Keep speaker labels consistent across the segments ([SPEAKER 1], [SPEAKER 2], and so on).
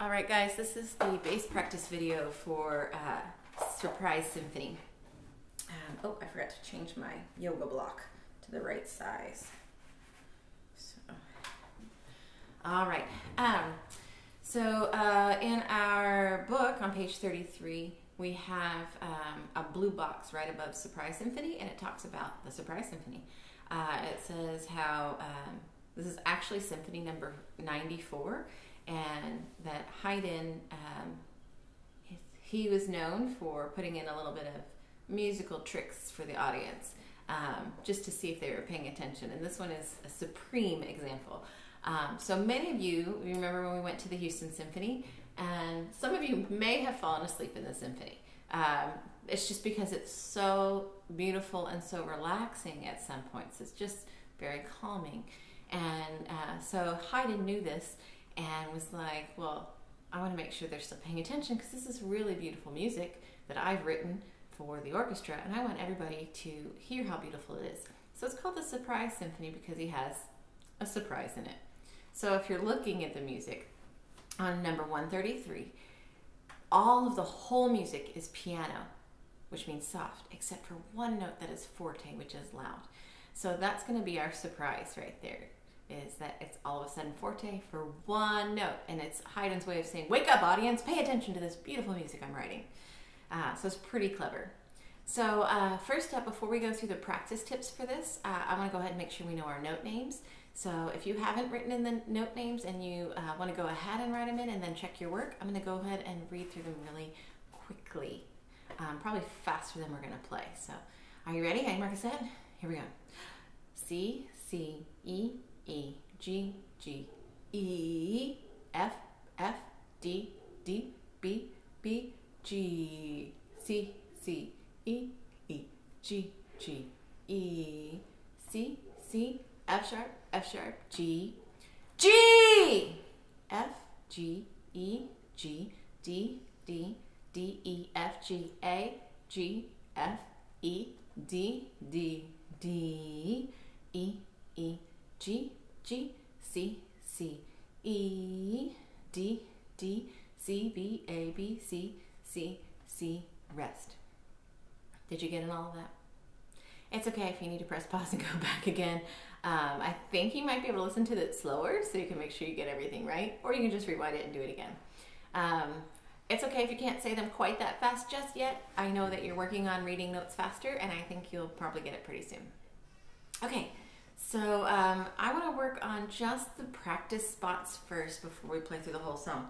[SPEAKER 1] Alright guys, this is the bass practice video for Surprise Symphony. Oh, I forgot to change my yoga block to the right size. Alright, in our book on page 33, we have a blue box right above Surprise Symphony, and it talks about the Surprise Symphony. It says how this is actually Symphony number 94, and that Haydn, he was known for putting in a little bit of musical tricks for the audience, just to see if they were paying attention. And this one is a supreme example. So many of you remember when we went to the Houston Symphony, and some of you may have fallen asleep in the symphony. It's just because it's so beautiful and so relaxing at some points. It's just very calming. And so Haydn knew this and was like, well, I want to make sure they're still paying attention because this is really beautiful music that I've written for the orchestra, and I want everybody to hear how beautiful it is. So it's called the Surprise Symphony because he has a surprise in it. So if you're looking at the music on number 133, all of the whole music is piano, which means soft, except for one note that is forte, which is loud. So that's going to be our surprise right there, is that it's all of a sudden forte for one note, and it's Haydn's way of saying, wake up audience, pay attention to this beautiful music I'm writing. So it's pretty clever. So first up, before we go through the practice tips for this, I want to go ahead and make sure we know our note names. So if you haven't written in the note names and you want to go ahead and write them in and then check your work, I'm going to go ahead and read through them really quickly, probably faster than we're going to play. So are you ready? Are you mark a set? Here we go. C, C, E, E, G, G, E, F, F, D, D, B, B, G, C, C, E, E, G, G, E, C, C, F sharp, G, G, F, G, E, G, D, D, D, E, F, G, A, G, F, E, D, D, D, E, E, G, G, C, C, E, D, D, C, B, A, B, C, C, C, rest. Did you get in all of that? It's okay if you need to press pause and go back again. I think you might be able to listen to it slower so you can make sure you get everything right, or you can just rewind it and do it again. It's okay if you can't say them quite that fast just yet. I know that you're working on reading notes faster, and I think you'll probably get it pretty soon. Okay, so I want to work on just the practice spots first before we play through the whole song.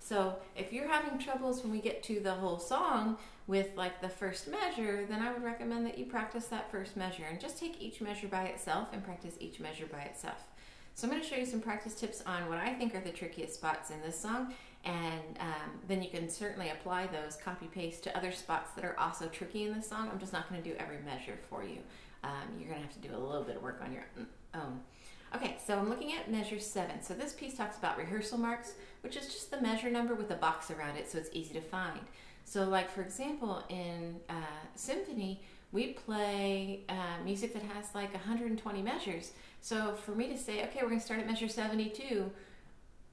[SPEAKER 1] So if you're having troubles when we get to the whole song with like the first measure, then I would recommend that you practice that first measure and just take each measure by itself and practice each measure by itself. So I'm going to show you some practice tips on what I think are the trickiest spots in this song, and then you can certainly apply those, copy-paste to other spots that are also tricky in this song. I'm just not going to do every measure for you. You're going to have to do a little bit of work on your own. Okay, so I'm looking at measure 7. So this piece talks about rehearsal marks, which is just the measure number with a box around it so it's easy to find. So like for example, in symphony, we play music that has like 120 measures. So for me to say, okay, we're going to start at measure 72,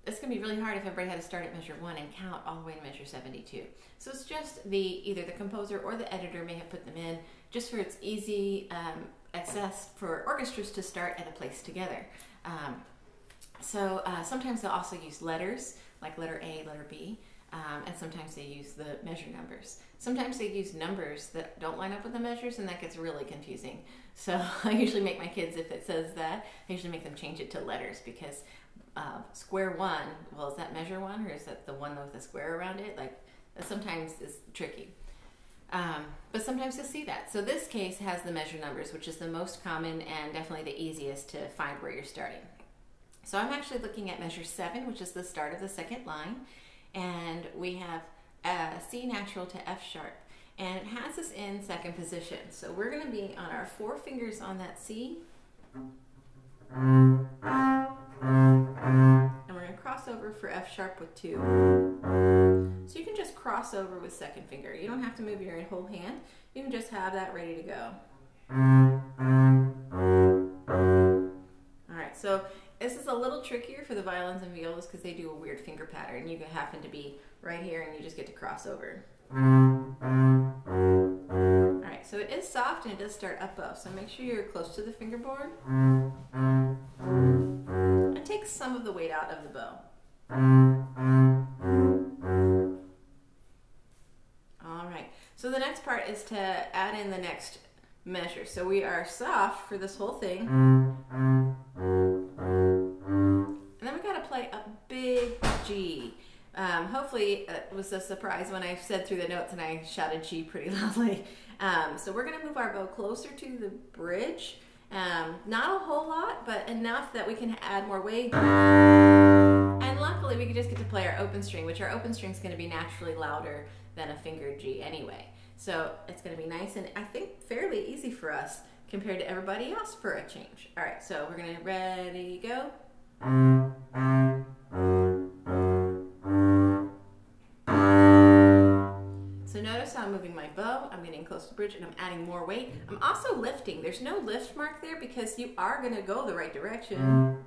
[SPEAKER 1] it's going to be really hard if everybody had to start at measure 1 and count all the way to measure 72. So it's just either the composer or the editor may have put them in just for its easy access for orchestras to start at a place together. Sometimes they'll also use letters, like letter A, letter B, and sometimes they use the measure numbers. Sometimes they use numbers that don't line up with the measures, and that gets really confusing. So I usually make my kids, if it says that, I usually make them change it to letters, because square 1, well, is that measure 1 or is that the one with a square around it? Like, that sometimes is tricky. But sometimes you'll see that. So this case has the measure numbers, which is the most common and definitely the easiest to find where you're starting. So I'm actually looking at measure 7, which is the start of the second line, and we have C natural to F sharp, and it has us in second position. So we're going to be on our 4 fingers on that C, and we're going to cross over for F sharp with 2. So you can just cross over with second finger. You don't have to move your whole hand. You can just have that ready to go. All right, so this is a little trickier for the violins and violas because they do a weird finger pattern. You can happen to be right here and you just get to cross over. Alright, so it is soft and it does start up bow, so make sure you're close to the fingerboard. And take some of the weight out of the bow. Alright, so the next part is to add in the next measure. So we are soft for this whole thing. And then we got to play a big G. Hopefully it was a surprise when I said through the notes and I shouted G pretty loudly. So we're going to move our bow closer to the bridge. Not a whole lot, but enough that we can add more weight. And luckily we can just get to play our open string, which our open string is going to be naturally louder than a fingered G anyway. So it's going to be nice and I think fairly easy for us compared to everybody else for a change. All right, so we're going to ready, go. So notice how I'm moving my bow, I'm getting close to the bridge and I'm adding more weight. I'm also lifting. There's no lift mark there because you are going to go the right direction.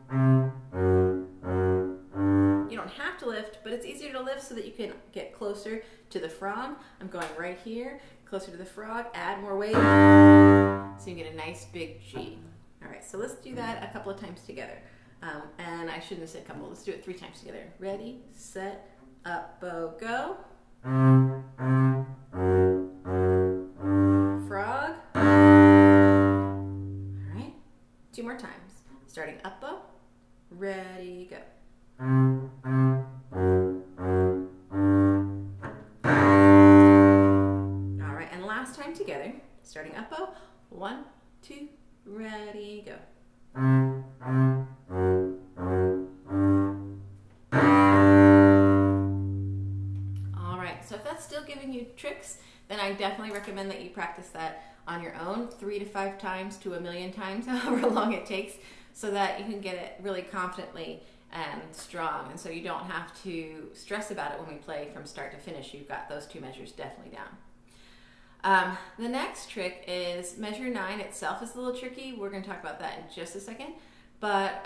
[SPEAKER 1] You don't have to lift, but it's easier to lift so that you can get closer to the frog. I'm going right here, closer to the frog, add more weight, so you get a nice big G. All right, so let's do that a couple of times together. And I shouldn't have said a couple, let's do it 3 times together. Ready, set, up, bow, go. Frog. All right, 2 more times. Starting up bow, ready, go. All right, and last time together, starting up bow, 1, 2, ready, go. All right, so if that's still giving you tricks, then I definitely recommend that you practice that on your own 3 to 5 times to 1,000,000 times, however long it takes, so that you can get it really confidently and strong, and so you don't have to stress about it when we play from start to finish. You've got those 2 measures definitely down. The next trick is measure 9 itself is a little tricky. We're going to talk about that in just a second, but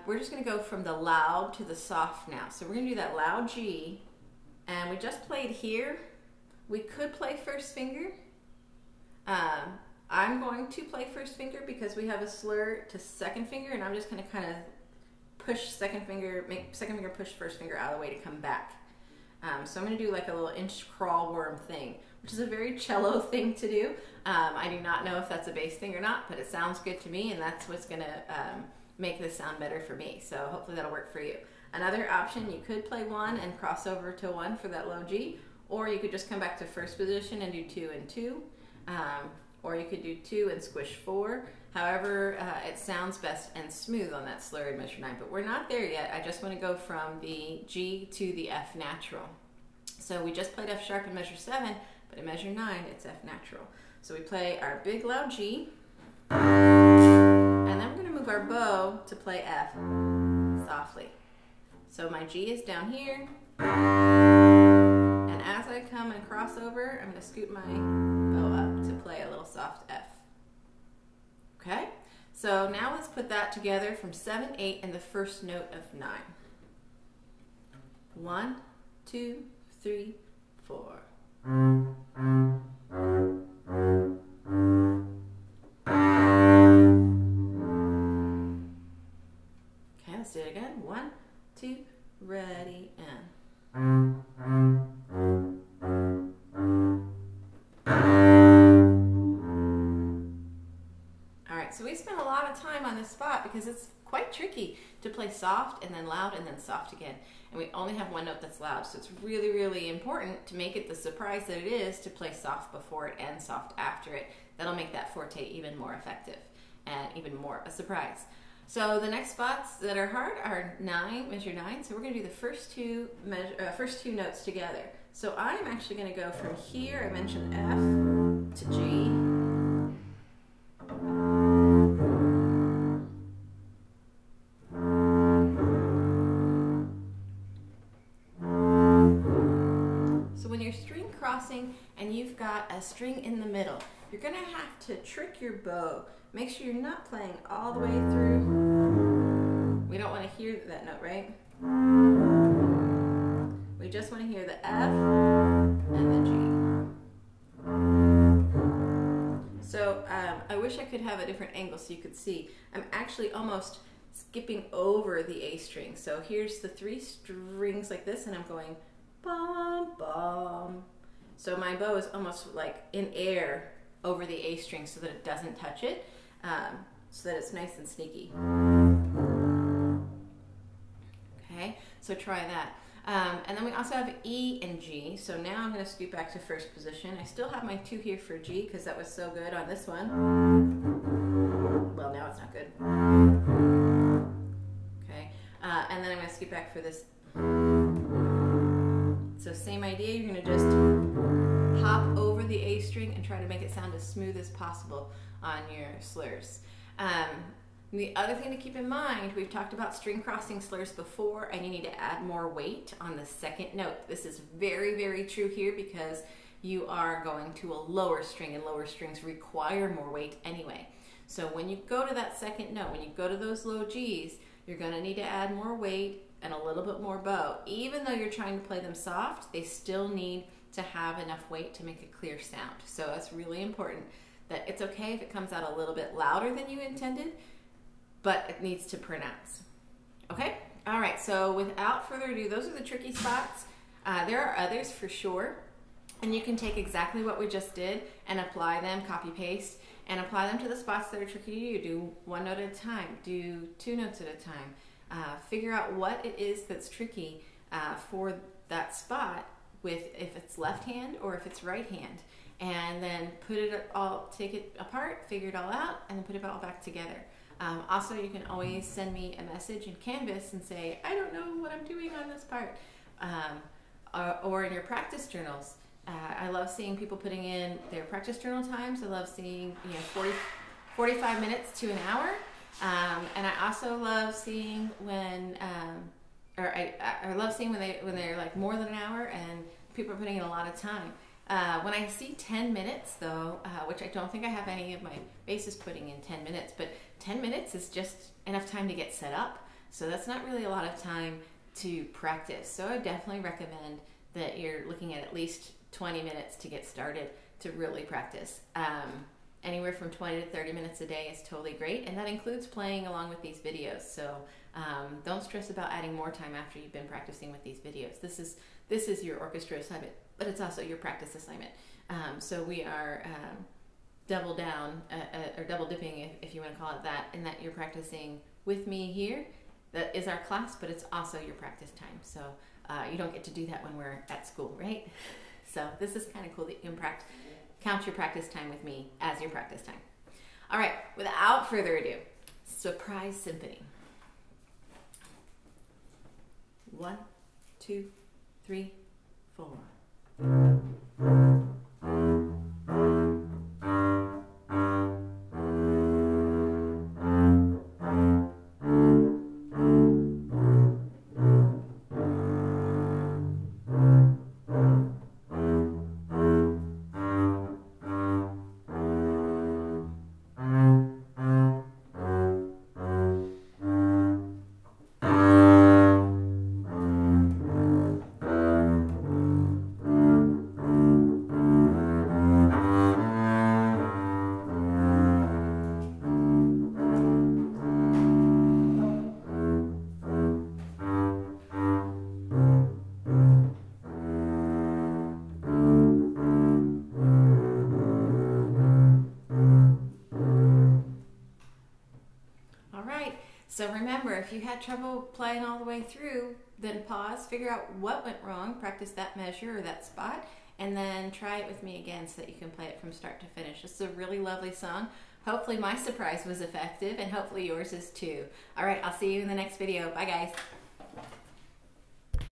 [SPEAKER 1] we're just going to go from the loud to the soft now. So we're going to do that loud G, and we just played here. We could play first finger. I'm going to play first finger because we have a slur to second finger, and I'm just going to kind of push second finger, make second finger push first finger out of the way to come back. So I'm going to do like a little inch crawl worm thing, which is a very cello thing to do. I do not know if that's a bass thing or not, but it sounds good to me, and that's what's going to make this sound better for me. So hopefully that'll work for you. Another option, you could play 1 and cross over to 1 for that low G, or you could just come back to first position and do 2 and 2, or you could do 2 and squish 4. However, it sounds best and smooth on that slur in measure 9, but we're not there yet. I just want to go from the G to the F natural. So we just played F sharp in measure 7, but in measure 9, it's F natural. So we play our big loud G, and then we're going to move our bow to play F softly. So my G is down here, and as I come and cross over, I'm going to scoot my bow up to play a little soft F. Okay, so now let's put that together from 7, 8, and the first note of 9. 1, 2, 3, 4. Okay, let's do it again. 1, 2, ready, and. So we spent a lot of time on this spot because it's quite tricky to play soft and then loud and then soft again. And we only have 1 note that's loud, so it's really, really important to make it the surprise that it is to play soft before it and soft after it. That'll make that forte even more effective and even more a surprise. So the next spots that are hard are 9, measure 9. So we're going to do the first two notes together. So I'm actually going to go from here, I mentioned F, to G. And you've got a string in the middle, you're going to have to trick your bow. Make sure you're not playing all the way through We don't want to hear that note, right? We just want to hear the F and the G. So I wish I could have a different angle so you could see. I'm actually almost skipping over the A string. So here's the 3 strings like this, and I'm going bum, bum. So my bow is almost like in air over the A string so that it doesn't touch it, so that it's nice and sneaky. Okay, so try that. And then we also have E and G. So now I'm going to scoot back to first position. I still have my 2 here for G because that was so good on this one. Well, now it's not good. Okay, and then I'm going to scoot back for this. So same idea, you're going to just hop over the A string and try to make it sound as smooth as possible on your slurs. The other thing to keep in mind, we've talked about string crossing slurs before, and you need to add more weight on the second note. This is very, very true here because you are going to a lower string, and lower strings require more weight anyway. So when you go to that second note, when you go to those low Gs, you're going to need to add more weight and a little bit more bow. Even though you're trying to play them soft, they still need to have enough weight to make a clear sound. So it's really important that it's okay if it comes out a little bit louder than you intended, but it needs to pronounce. Okay? All right, so without further ado, those are the tricky spots. There are others for sure, and you can take exactly what we just did and apply them, copy paste, and apply them to the spots that are tricky to you. Do 1 note at a time, do 2 notes at a time. Figure out what it is that's tricky for that spot with if it's left hand or if it's right hand. And then take it apart, figure it all out, and then put it all back together. Also, you can always send me a message in Canvas and say, I don't know what I'm doing on this part. Or in your practice journals. I love seeing people putting in their practice journal times. I love seeing 45 minutes to an hour. And I also love seeing when, I love seeing when they're like more than an hour and people are putting in a lot of time. When I see 10 minutes though, which I don't think I have any of my basses putting in 10 minutes, but 10 minutes is just enough time to get set up. So that's not really a lot of time to practice. So I definitely recommend that you're looking at least 20 minutes to get started to really practice. Anywhere from 20 to 30 minutes a day is totally great, and that includes playing along with these videos. So don't stress about adding more time after you've been practicing with these videos. This is your orchestra assignment, but it's also your practice assignment. So we are double down, or double dipping, if you want to call it that, in that you're practicing with me here. That is our class, but it's also your practice time. So you don't get to do that when we're at school, right? So this is kind of cool that you can count your practice time with me as your practice time. All right, without further ado, Surprise Symphony. 1, 2, 3, 4. So remember, if you had trouble playing all the way through, then pause, figure out what went wrong, practice that measure or that spot, and then try it with me again so that you can play it from start to finish. This is a really lovely song. Hopefully my surprise was effective, and hopefully yours is too. All right, I'll see you in the next video. Bye, guys.